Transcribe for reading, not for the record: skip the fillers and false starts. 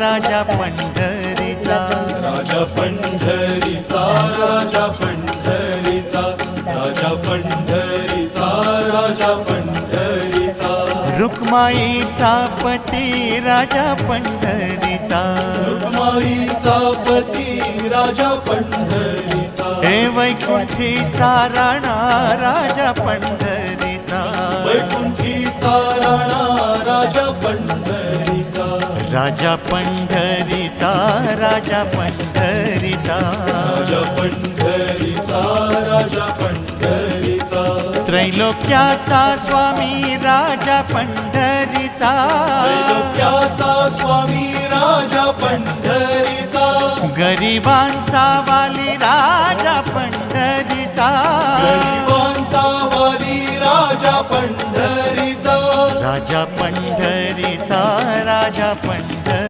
राजा पंढरीचा, राजा पंढरीचा, राजा पंढरीचा, राजा पंढरीचा, राजा पंढरीचा, रुक्माईचा पती राजा पंढरीचा, रुक्माईचा पती राजा पंढरीचा, हे वैकुंठीचा राणा राजा पंढरीचा, वैकुंठीचा राणा राजा पंढरीचा, राजा पंढरीचा, राजा पंढरीचा, राजा पंढरीचा, राजा पंढरीचा, त्रैलोक्याचा स्वामी राजा पंढरीचा, त्रैलोक्याचा स्वामी राजा पंढरीचा, गरिबांचा वाली राजा पंढरीचा, गरिबांचा वाली राजा पंढरीचा, राजा पंढरीचा, राजा पंढरीचा.